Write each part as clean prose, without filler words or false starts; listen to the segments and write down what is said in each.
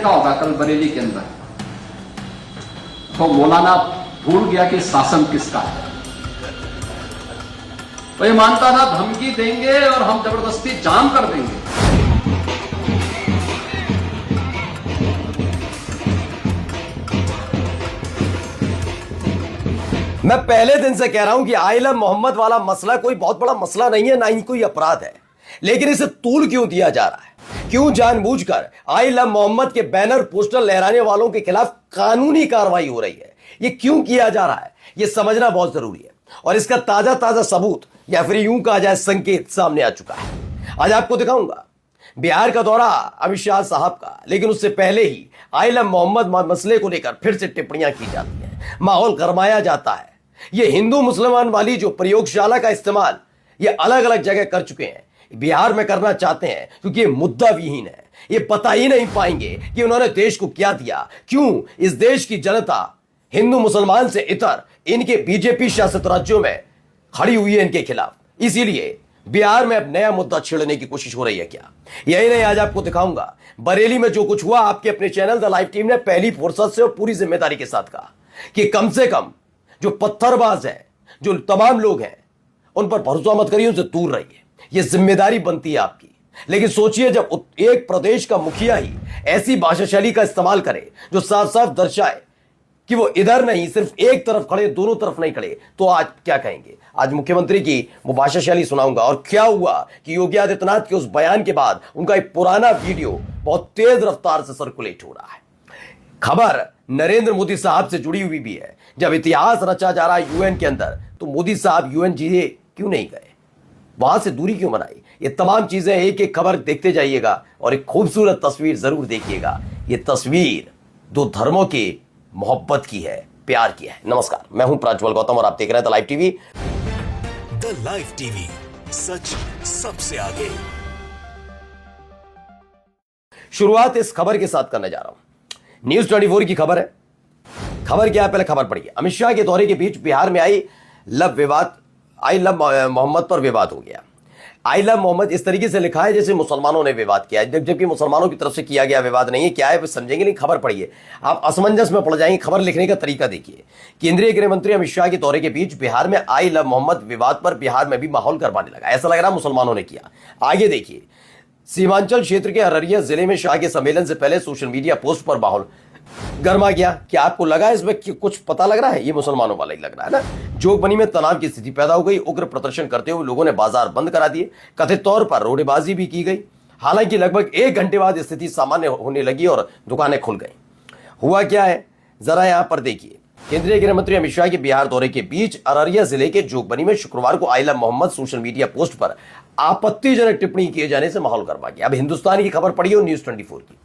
देखा होगा कल बरेली के अंदर, तो मौलाना भूल गया कि शासन किसका है। वो ये मानता था धमकी देंगे और हम जबरदस्ती जाम कर देंगे। मैं पहले दिन से कह रहा हूं कि आइला मोहम्मद वाला मसला कोई बहुत बड़ा मसला नहीं है, ना ही कोई अपराध है, लेकिन इसे तूल क्यों दिया जा रहा है? क्यों जानबूझकर आइला मोहम्मद के बैनर पोस्टर लहराने वालों के खिलाफ कानूनी कार्रवाई हो रही है? ये क्यों किया जा रहा है, ये समझना बहुत जरूरी है। और इसका ताजा ताजा सबूत या फिर यूं कहा जाए संकेत सामने आ चुका है। आज आपको दिखाऊंगा बिहार का दौरा अमित शाह साहब का, लेकिन उससे पहले ही आइला मोहम्मद मसले को लेकर फिर से टिप्पणियां की जाती हैं, माहौल गरमाया जाता है। ये हिंदू मुसलमान वाली जो प्रयोगशाला का इस्तेमाल ये अलग अलग जगह कर चुके हैं, बिहार में करना चाहते हैं, क्योंकि ये मुद्दा विहीन है। ये बता ही नहीं पाएंगे कि उन्होंने देश को क्या दिया, क्यों इस देश की जनता हिंदू मुसलमान से इतर इनके बीजेपी शासित राज्यों में खड़ी हुई है इनके खिलाफ। इसीलिए बिहार में अब नया मुद्दा छेड़ने की कोशिश हो रही है क्या? यही नहीं, आज आपको दिखाऊंगा बरेली में जो कुछ हुआ। आपके अपने चैनल द लाइव टीम ने पहली फुर्सत से और पूरी जिम्मेदारी के साथ कहा कि कम से कम जो पत्थरबाज है, जो तमाम लोग हैं, उन पर भरोसा मत करिए, उनसे दूर रहिए। यह जिम्मेदारी बनती है आपकी। लेकिन सोचिए, जब एक प्रदेश का मुखिया ही ऐसी भाषा शैली का इस्तेमाल करे जो साफ साफ दर्शाए कि वो इधर नहीं सिर्फ एक तरफ खड़े, दोनों तरफ नहीं खड़े, तो आज क्या कहेंगे? आज मुख्यमंत्री की वो भाषा शैली सुनाऊंगा। और क्या हुआ कि योगी आदित्यनाथ के उस बयान के बाद उनका एक पुराना वीडियो बहुत तेज रफ्तार से सर्कुलेट हो रहा है। खबर नरेंद्र मोदी साहब से जुड़ी हुई भी है। जब इतिहास रचा जा रहा है यूएन के अंदर, तो मोदी साहब यूएन जी क्यों नहीं गए, वहां से दूरी क्यों बनाई? ये तमाम चीजें एक एक खबर देखते जाइएगा और एक खूबसूरत तस्वीर जरूर देखिएगा। ये तस्वीर दो धर्मों की मोहब्बत की है, प्यार की है। नमस्कार, मैं हूं प्रज्वल गौतम और आप देख रहे हैं the live TV. The live TV, सच सबसे आगे। शुरुआत इस खबर के साथ करने जा रहा हूं। न्यूज 24 की खबर है। खबर क्या है, पहले खबर पढ़िए। अमित शाह के दौरे के बीच बिहार में आई लव मोहम्मद पर विवाद हो गया। आई लव मोहम्मद इस तरीके से लिखा है जैसे मुसलमानों ने विवाद किया है, जबकि मुसलमानों की तरफ से किया गया विवाद नहीं है। क्या है समझेंगे नहीं, खबर पढ़िए, आप असमंजस में पड़ जाएंगे। खबर लिखने का तरीका देखिए। केंद्रीय गृह मंत्री अमित शाह के दौरे के बीच बिहार में आई लव मोहम्मद विवाद पर बिहार में भी माहौल गरमाने लगा। ऐसा लग रहा मुसलमानों ने किया। आगे देखिए, सीमांचल क्षेत्र के अररिया जिले में शाह के सम्मेलन से पहले सोशल मीडिया पोस्ट पर माहौल गर्मा गया। क्या आपको लगा इसमें कुछ पता लग रहा है? ये मुसलमानों वाला ही लग रहा है ना। जोगबनी में तनाव की स्थिति पैदा हो गई। उग्र प्रदर्शन करते हुए लोगों ने बाजार बंद करा दिए। कथित तौर पर रोडेबाजी भी की गई। हालांकि लगभग 1 घंटे बाद स्थिति सामान्य होने लगी और दुकानें खुल गई। हुआ क्या है जरा यहां पर देखिए। केंद्रीय गृह मंत्री अमित शाह के बिहार दौरे के बीच अररिया जिले के जोगबनी में शुक्रवार को आइला मोहम्मद सोशल मीडिया पोस्ट पर आपत्तिजनक टिप्पणी किए जाने से माहौल गर्मा गया। अब हिंदुस्तान की खबर पढ़िए और न्यूज 24 की।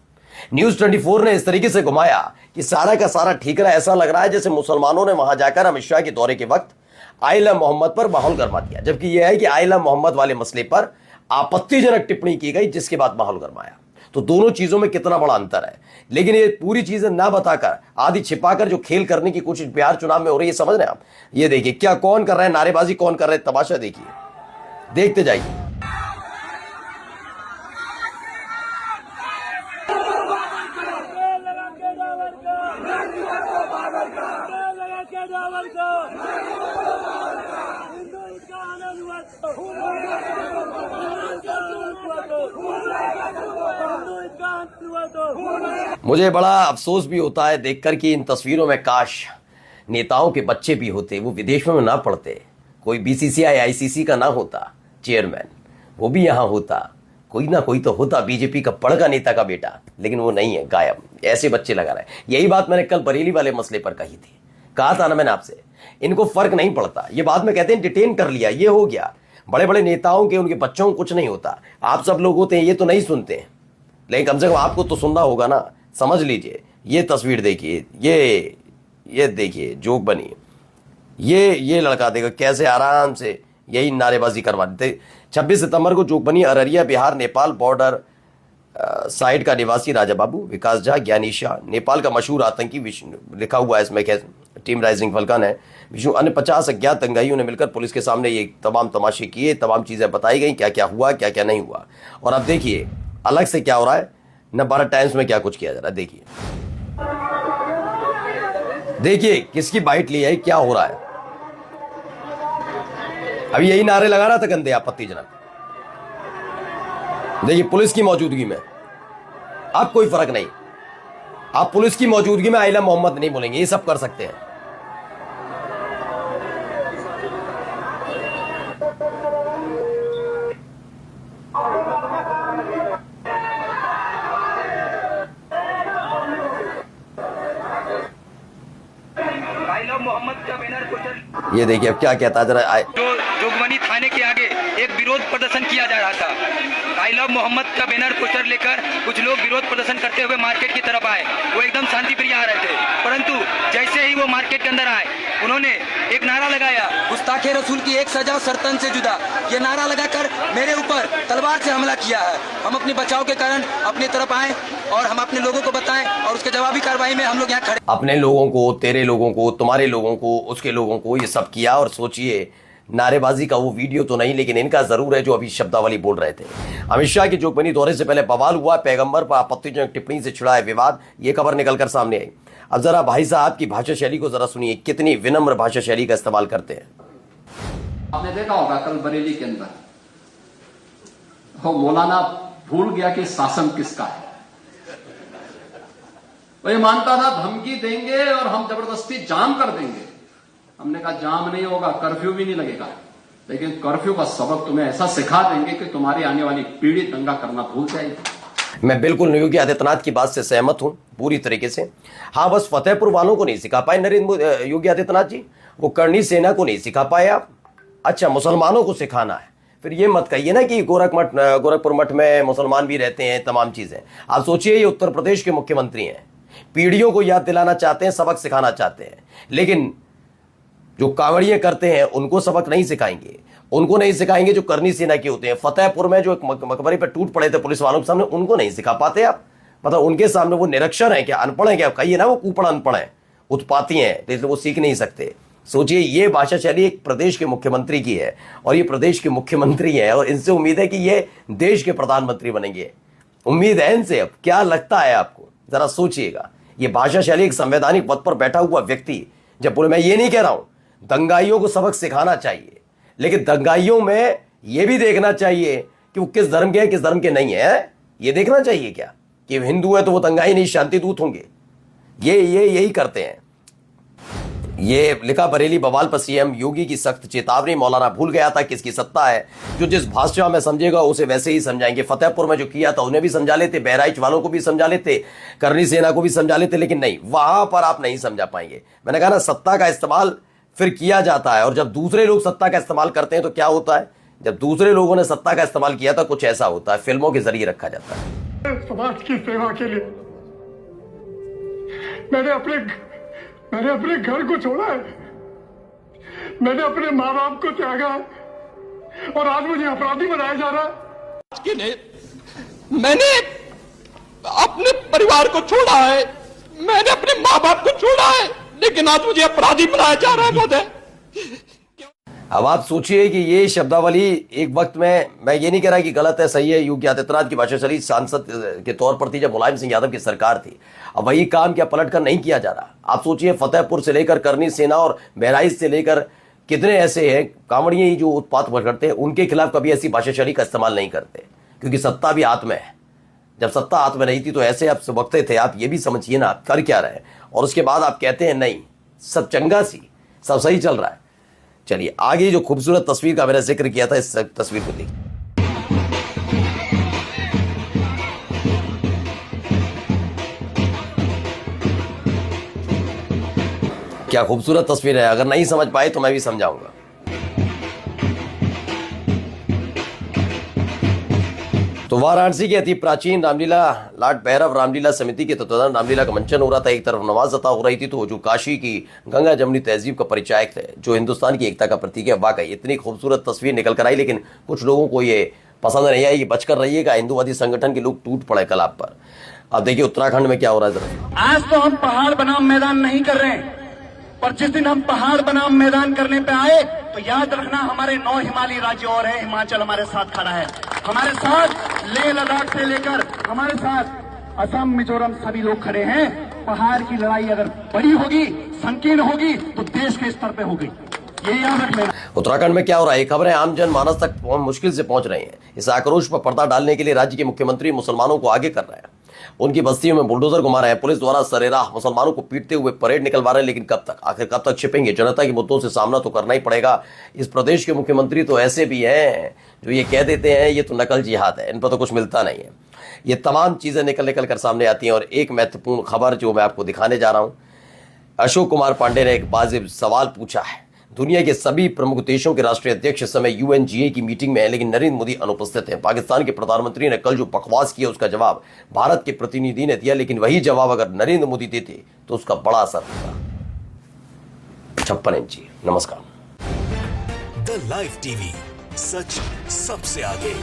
न्यूज 24 ने इस तरीके से घुमाया कि सारा का सारा ठीक रहा। ऐसा लग रहा है जैसे मुसलमानों ने वहां जाकर अमित शाह के दौरे के वक्त आइला मोहम्मद पर माहौल गर्मा दिया, जबकि यह है कि आइला मोहम्मद वाले मसले पर आपत्तिजनक टिप्पणी की गई जिसके बाद माहौल गर्माया। तो दोनों चीजों में कितना बड़ा अंतर है। लेकिन ये पूरी चीजें ना बताकर, आदि छिपाकर जो खेल करने की कोशिश बिहार चुनाव में हो रही है, समझ रहे हैं आप? ये देखिए क्या कौन कर रहे हैं, नारेबाजी कौन कर रहे हैं, तमाशा देखिए, देखते जाइए। मुझे बड़ा अफसोस भी होता है देखकर कि इन तस्वीरों में काश नेताओं के बच्चे भी होते, वो विदेशों में ना पढ़ते, कोई बीसीसीआई आईसीसी का ना होता चेयरमैन, वो भी यहाँ होता, कोई ना कोई तो होता बीजेपी का बड़का नेता का बेटा, लेकिन वो नहीं है, गायब। ऐसे बच्चे लगा रहे। यही बात मैंने कल बरेली वाले मसले पर कही थी। कहा था ना मैंने आपसे, इनको फर्क नहीं पड़ता। ये बाद में कहते हैं डिटेन कर लिया, ये हो गया। बड़े बड़े नेताओं के, उनके बच्चों को कुछ नहीं होता। आप सब लोग होते हैं, ये तो नहीं सुनते हैं, लेकिन कम से कम आपको तो सुनना होगा ना। समझ लीजिए, ये तस्वीर देखिए, ये देखिए जोगबनी, ये लड़का देखो कैसे आराम से यही नारेबाजी करवा देते। 26 सितंबर को जोगबनी अररिया बिहार नेपाल बॉर्डर साइड का निवासी राजा बाबू, विकास झा, ज्ञानी शाह, नेपाल का मशहूर आतंकी विष्णु, लिखा हुआ है इसमें, टीम राइजिंग फल्कन है, विष्णु, अन्य 50 अज्ञात दंगाइयों ने मिलकर पुलिस के सामने ये तमाम तमाशे किए। तमाम चीजें बताई गई, क्या क्या हुआ क्या क्या नहीं हुआ। और अब देखिए अलग से क्या हो रहा है। भारत टाइम्स में क्या कुछ किया जा रहा है। देखिए देखिए किसकी बाइट ली है, क्या हो रहा है। अभी यही नारे लगा रहा था गंदे आपत्तिजनक। देखिए पुलिस की मौजूदगी में आप कोई फर्क नहीं, आप पुलिस की मौजूदगी में आइला मोहम्मद नहीं बोलेंगे, ये सब कर सकते हैं। मोहम्मद का बैनर पोस्टर, ये देखिए अब क्या कहता जरा जो जोगबनी थाने के आगे एक विरोध प्रदर्शन किया जा रहा था। आई लव मोहम्मद का बैनर पोस्टर लेकर कुछ लोग विरोध प्रदर्शन करते हुए मार्केट की तरफ आए। वो एकदम शांति प्रिय आ रहे थे, परंतु जैसे ही वो मार्केट के अंदर आए उन्होंने एक नारा लगाया, गुस्ताखे रसूल की एक सजा सरतन से जुदा। ये नारा लगाकर मेरे ऊपर तलवार से हमला किया है। हम अपने बचाव के कारण अपनी तरफ आए और हम अपने लोगों को बताएं और उसके जवाबी कार्रवाई में हम लोग यहाँ खड़े। अपने लोगों को, तेरे लोगों को, तुम्हारे लोगों को, उसके लोगों को, ये सब किया। और सोचिए नारेबाजी का वो वीडियो तो नहीं, लेकिन इनका जरूर है जो अभी शब्दावली बोल रहे थे। अमित शाह के जोगबनी दौरे से पहले बवाल हुआ, पैगंबर पर आपत्तिजनक टिप्पणी से छिड़ा है विवाद, ये खबर निकलकर सामने आई। अब जरा भाई साहब की भाषा शैली को जरा सुनिए, कितनी विनम्र भाषा शैली का इस्तेमाल करते हैं। आपने देखा होगा कल बरेली के अंदर वो मौलाना भूल गया कि शासन किसका है। वो ये मानता था धमकी देंगे और हम जबरदस्ती जाम कर देंगे। हमने कहा जाम नहीं होगा, कर्फ्यू भी नहीं लगेगा, लेकिन कर्फ्यू का सबक तुम्हें ऐसा सिखा देंगे कि तुम्हारी आने वाली पीढ़ी दंगा करना भूल जाएगी। मैं बिल्कुल योगी आदित्यनाथ की बात से सहमत हूं पूरी तरीके से। हाँ, बस फतेहपुर वालों को नहीं सिखा पाए नरेंद्र योगी आदित्यनाथ जी, वो करनी सेना को नहीं सिखा पाए आप। अच्छा, मुसलमानों को सिखाना है, फिर ये मत कहिए ना कि गोरखपुर मठ में मुसलमान भी रहते हैं, तमाम चीजें। आप सोचिए ये उत्तर प्रदेश के मुख्यमंत्री हैं, पीढ़ियों को याद दिलाना चाहते हैं, सबक सिखाना चाहते हैं, लेकिन जो कांवड़िए करते हैं उनको सबक नहीं सिखाएंगे, उनको नहीं सिखाएंगे जो करनी सेना के होते हैं। फतेहपुर में जो एक मकबरे पर टूट पड़े थे पुलिस वालों के सामने, उनको नहीं सिखा पाते आप। मतलब उनके सामने वो निरक्षर है क्या, अनपढ़ है क्या, कहिए ना वो कुपड़ अनपढ़ है, उत्पाती हैं, तो इसलिए वो सीख नहीं सकते। सोचिए ये भाषा शैली एक प्रदेश के मुख्यमंत्री की है, और ये प्रदेश के मुख्यमंत्री है और इनसे उम्मीद है कि ये देश के प्रधानमंत्री बनेंगे। उम्मीद है इनसे। अब क्या लगता है आपको, जरा सोचिएगा। ये भाषा शैली एक संवैधानिक पद पर बैठा हुआ व्यक्ति जब बोले, मैं ये नहीं कह रहा हूं दंगाइयों को सबक सिखाना चाहिए, लेकिन दंगाइयों में यह भी देखना चाहिए कि वो किस धर्म के हैं, किस धर्म के नहीं है। ये देखना चाहिए क्या कि हिंदू है तो वो दंगाई नहीं, शांति दूत होंगे। ये यही करते हैं। ये लिखा बरेली बवाल पर सीएम योगी की सख्त चेतावनी, मौलाना भूल गया था किसकी सत्ता है, जो जिस भाषा में समझेगा उसे वैसे ही समझाएंगे। फतेहपुर में जो किया था उन्हें भी समझा लेते, बहराइच वालों को भी समझा लेते, करनी सेना को भी समझा लेते, लेकिन नहीं, वहां पर आप नहीं समझा पाएंगे। मैंने कहा ना, सत्ता का इस्तेमाल फिर किया जाता है, और जब दूसरे लोग सत्ता का इस्तेमाल करते हैं तो क्या होता है, जब दूसरे लोगों ने सत्ता का इस्तेमाल किया था कुछ ऐसा होता है, फिल्मों के जरिए रखा जाता है। समाज की सेवा के लिए मैंने अपने घर को छोड़ा है, मैंने अपने माँ बाप को त्यागा है, और आज मुझे अपराधी बनाया जा रहा है। मैंने अपने परिवार को छोड़ा है, मैंने अपने माँ बाप को छोड़ा है, लेकिन आज मुझे अपराधी बनाया जा रहा है महोदय। अब आप सोचिए कि ये शब्दावली एक वक्त में, मैं ये नहीं कह रहा कि गलत है, सही है, योगी आदित्यनाथ की भाषा शैली सांसद के तौर पर थी जब मुलायम सिंह यादव की सरकार थी। अब वही काम क्या पलट कर नहीं किया जा रहा। आप सोचिए फतेहपुर से लेकर करनी सेना और बहराइच से लेकर कितने ऐसे हैं कांवड़िए ही जो उत्पात करते हैं, उनके खिलाफ कभी ऐसी भाषा शैली का इस्तेमाल नहीं करते, क्योंकि सत्ता भी हाथ में है। जब सत्ता हाथ में नहीं थी तो ऐसे आप बकते थे। आप ये भी समझिए ना, आप कर क्या रहे हैं, और उसके बाद आप कहते हैं नहीं सब चंगा सी, सब सही चल रहा है। चलिए आगे जो खूबसूरत तस्वीर का मैंने जिक्र किया था, इस तस्वीर को देखिए। क्या खूबसूरत तस्वीर है, अगर नहीं समझ पाए तो मैं भी समझाऊंगा। तो वाराणसी की अति प्राचीन रामलीला लाट भैरव रामलीला समिति के तत्वाधान रामलीला का मंचन हो रहा था। एक तरफ नमाज अता हो रही थी, तो जो काशी की गंगा जमुनी तहजीब का परिचायक थे, जो हिंदुस्तान की एकता का प्रतीक है, वाकई इतनी खूबसूरत तस्वीर निकल कर आई, लेकिन कुछ लोगों को ये पसंद नहीं आई। बचकर रहिएगा, हिंदूवादी संगठन के लोग टूट पड़े कल आप पर। अब देखिए उत्तराखंड में क्या हो रहा है जरा। आज तो हम पहाड़ बनाम मैदान नहीं कर रहे हैं, पर जिस दिन हम पहाड़ बनाम मैदान करने पे आए तो याद रखना हमारे 9 हिमालयी राज्य और है, हिमाचल हमारे साथ खड़ा है, हमारे साथ लेह लद्दाख से लेकर हमारे साथ असम मिजोरम सभी लोग खड़े हैं। पहाड़ की लड़ाई अगर बड़ी होगी, संकीर्ण होगी, तो देश के स्तर पे होगी, ये याद रख लेना। उत्तराखंड में क्या हो रहा है, खबरें आम जन मानस तक मुश्किल से पहुंच रही हैं। इस आक्रोश पर पर्दा डालने के लिए राज्य के मुख्यमंत्री मुसलमानों को आगे कर रहे हैं। उनकी बस्तियों में बुलडोजर घुमा रहे हैं। पुलिस द्वारा सरेराह मुसलमानों को पीटते हुए परेड निकलवा रहे हैं। लेकिन कब तक, आखिर कब तक छिपेंगे? जनता के मुद्दों से सामना तो करना ही पड़ेगा। इस प्रदेश के मुख्यमंत्री तो ऐसे भी हैं जो ये कह देते हैं ये तो नकल जिहाद है, इन पर तो कुछ मिलता नहीं है। ये तमाम चीजें निकल कर सामने आती हैं। और एक महत्वपूर्ण खबर जो मैं आपको दिखाने जा रहा हूं, अशोक कुमार पांडे ने एक वाजिब सवाल पूछा है। दुनिया के सभी प्रमुख देशों के राष्ट्रीय अध्यक्ष इस समय UNGA की मीटिंग में है, लेकिन नरेंद्र मोदी अनुपस्थित हैं। पाकिस्तान के प्रधानमंत्री ने कल जो बकवास किया उसका जवाब भारत के प्रतिनिधि ने दिया, लेकिन वही जवाब अगर नरेंद्र मोदी देते तो उसका बड़ा असर होगा। 56 इंची। नमस्कार। द लाइव टीवी, सच सबसे आगे।